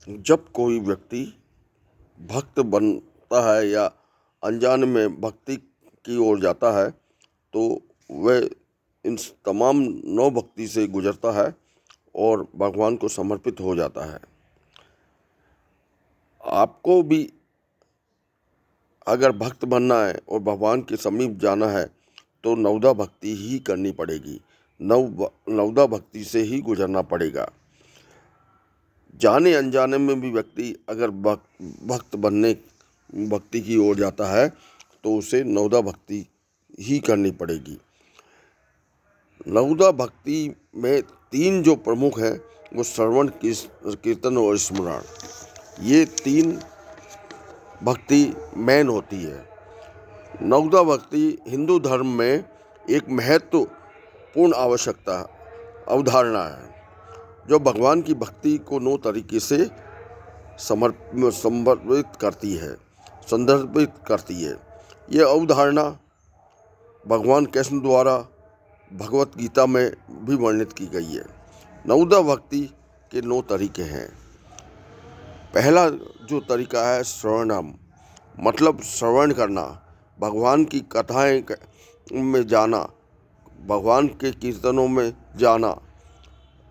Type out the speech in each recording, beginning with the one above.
जब कोई व्यक्ति भक्त बनता है या अनजाने में भक्ति की ओर जाता है तो वह इन तमाम नौ भक्ति से गुजरता है और भगवान को समर्पित हो जाता है। आपको भी अगर भक्त बनना है और भगवान के समीप जाना है तो नवदा भक्ति ही करनी पड़ेगी। नवदा भक्ति से ही गुजरना पड़ेगा। जाने अनजाने में भी व्यक्ति अगर भक्त बनने भक्ति की ओर जाता है तो उसे नवदा भक्ति ही करनी पड़ेगी। नवदा भक्ति में तीन जो प्रमुख हैं वो श्रवण, कीर्तन और स्मरण, ये तीन भक्ति मेन होती है। नवदा भक्ति हिंदू धर्म में एक महत्वपूर्ण आवश्यकता अवधारणा है जो भगवान की भक्ति को 9 तरीके से संदर्भित करती है। यह अवधारणा भगवान कृष्ण द्वारा भगवत गीता में भी वर्णित की गई है। नवदा भक्ति के 9 तरीके हैं। पहला जो तरीका है श्रवणम, मतलब श्रवण करना, भगवान की कथाएं में जाना, भगवान के कीर्तनों में जाना,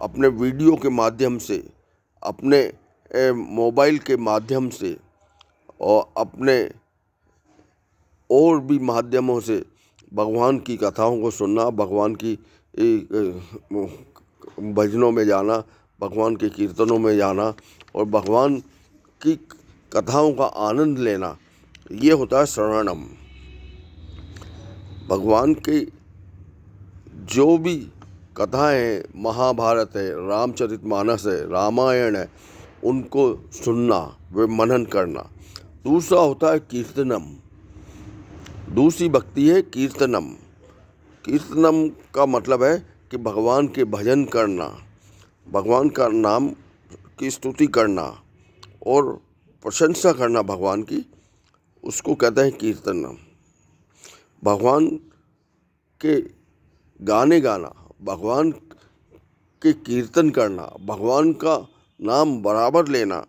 अपने वीडियो के माध्यम से, अपने मोबाइल के माध्यम से और अपने और भी माध्यमों से भगवान की कथाओं को सुनना, भगवान की भजनों में जाना, भगवान के कीर्तनों में जाना और भगवान की कथाओं का आनंद लेना, ये होता है श्रवणम। भगवान की जो भी कथाएं हैं, महाभारत है, रामचरितमानस है, रामायण है, उनको सुनना, वे मनन करना। दूसरा होता है कीर्तनम। दूसरी भक्ति है कीर्तनम। कीर्तनम का मतलब है कि भगवान के भजन करना, भगवान का नाम की स्तुति करना और प्रशंसा करना भगवान की, उसको कहते हैं कीर्तनम। भगवान के गाने गाना, भगवान के कीर्तन करना, भगवान का नाम बराबर लेना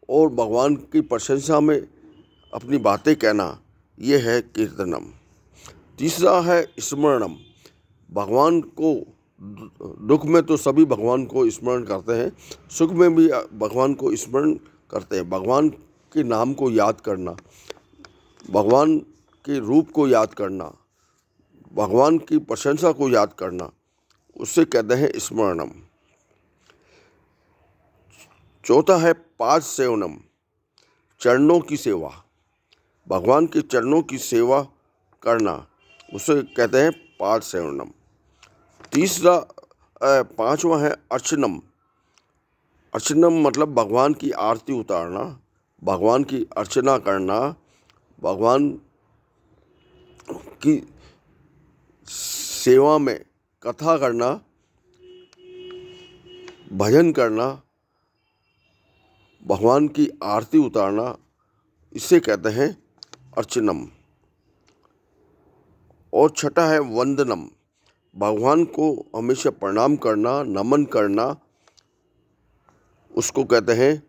और भगवान की प्रशंसा में अपनी बातें कहना, ये है कीर्तनम। तीसरा है स्मरणम। भगवान को दुख में तो सभी भगवान को स्मरण करते हैं, सुख में भी भगवान को स्मरण करते हैं। भगवान के नाम को याद करना, भगवान के रूप को याद करना, भगवान की प्रशंसा को याद करना, उससे कहते हैं स्मरणम। चौथा है पाद सेवनम, चरणों की सेवा। भगवान के चरणों की सेवा करना, उसे कहते हैं पाद सेवनम। पांचवा है अर्चनम। अर्चनम मतलब भगवान की आरती उतारना, भगवान की अर्चना करना, भगवान की सेवा में कथा करना, भजन करना, भगवान की आरती उतारना, इसे कहते हैं अर्चनम। और छठा है वंदनम। भगवान को हमेशा प्रणाम करना, नमन करना, उसको कहते हैं।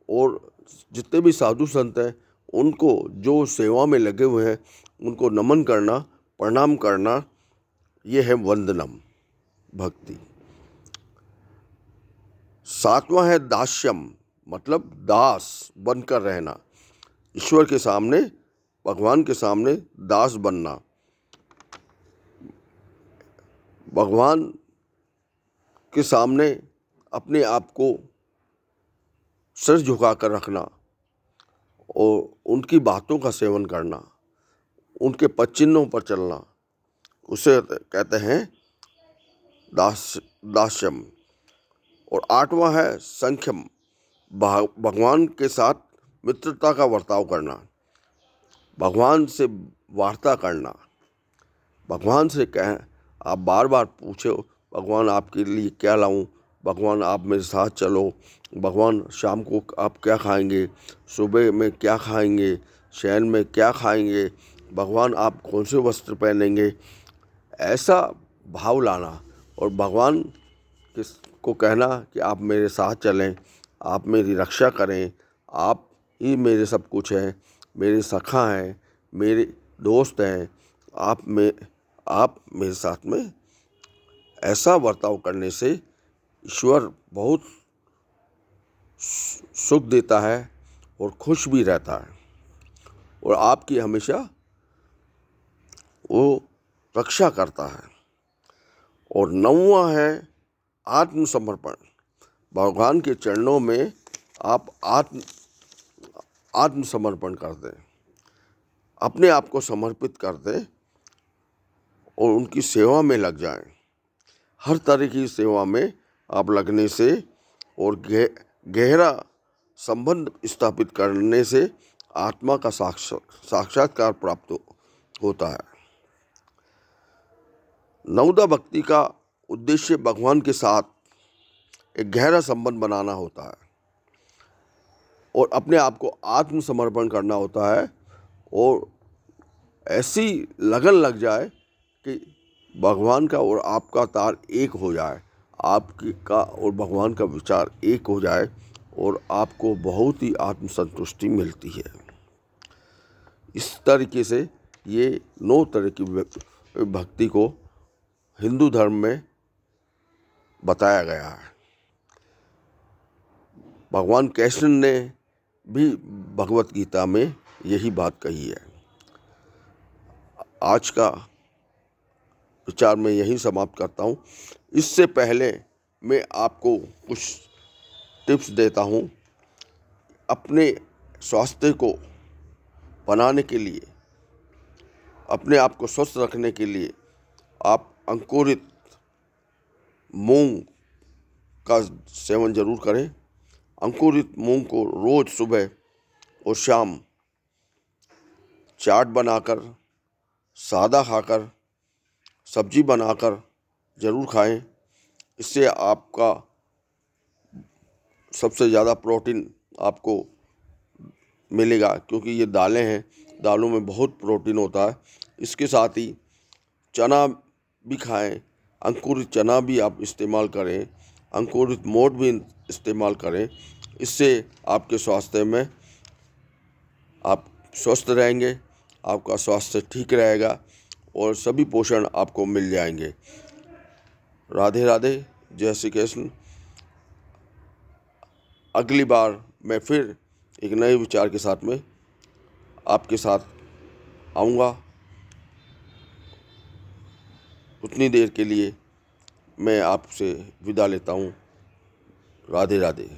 और जितने भी साधु संत हैं उनको, जो सेवा में लगे हुए हैं, उनको नमन करना, प्रणाम करना, ये है वंदनम भक्ति। सातवां है दास्यम, मतलब दास बनकर रहना, ईश्वर के सामने, भगवान के सामने दास बनना, भगवान के सामने अपने आप को सिर झुकाकर रखना और उनकी बातों का सेवन करना, उनके पदचिन्हों पर चलना, उसे कहते हैं दास्यम। और आठवां है संख्यम, भगवान के साथ मित्रता का बर्ताव करना, भगवान से वार्ता करना, भगवान से कहें, आप बार बार पूछो भगवान आपके लिए क्या लाऊं, भगवान आप मेरे साथ चलो, भगवान शाम को आप क्या खाएंगे, सुबह में क्या खाएंगे, शयन में क्या खाएंगे, भगवान आप कौन से वस्त्र पहनेंगे, ऐसा भाव लाना और भगवान को कहना कि आप मेरे साथ चलें, आप मेरी रक्षा करें, आप ही मेरे सब कुछ हैं, मेरे सखा हैं, मेरे दोस्त हैं, आप मेरे साथ में ऐसा बर्ताव करने से ईश्वर बहुत सुख देता है और खुश भी रहता है और आपकी हमेशा वो रक्षा करता है। और 9वां है आत्मसमर्पण। भगवान के चरणों में आप आत्मसमर्पण कर दें, अपने आप को समर्पित कर दें और उनकी सेवा में लग जाएं। हर तरह की सेवा में आप लगने से और गहरा संबंध स्थापित करने से आत्मा का साक्षात्कार प्राप्त होता है। नवदा भक्ति का उद्देश्य भगवान के साथ एक गहरा संबंध बनाना होता है और अपने आप को आत्मसमर्पण करना होता है और ऐसी लगन लग जाए कि भगवान का और आपका तार एक हो जाए, आपकी का और भगवान का विचार एक हो जाए और आपको बहुत ही आत्मसंतुष्टि मिलती है। इस तरीके से ये 9 तरह की भक्ति को हिंदू धर्म में बताया गया है। भगवान कृष्ण ने भी भगवत गीता में यही बात कही है। आज का विचार मैं यहीं समाप्त करता हूँ। इससे पहले मैं आपको कुछ टिप्स देता हूँ। अपने स्वास्थ्य को बनाने के लिए, अपने आप को स्वस्थ रखने के लिए आप अंकुरित मूंग का सेवन जरूर करें। अंकुरित मूंग को रोज़ सुबह और शाम चाट बनाकर, सादा खाकर, सब्जी बनाकर ज़रूर खाएं। इससे आपका सबसे ज़्यादा प्रोटीन आपको मिलेगा, क्योंकि ये दालें हैं, दालों में बहुत प्रोटीन होता है। इसके साथ ही चना भी खाएं, अंकुरित चना भी आप इस्तेमाल करें, अंकुरित मोठ भी इस्तेमाल करें। इससे आपके स्वास्थ्य में आप स्वस्थ रहेंगे, आपका स्वास्थ्य ठीक रहेगा और सभी पोषण आपको मिल जाएंगे। राधे राधे, जय श्री कृष्ण। अगली बार मैं फिर एक नए विचार के साथ में आपके साथ आऊँगा। उतनी देर के लिए मैं आपसे विदा लेता हूँ। राधे राधे।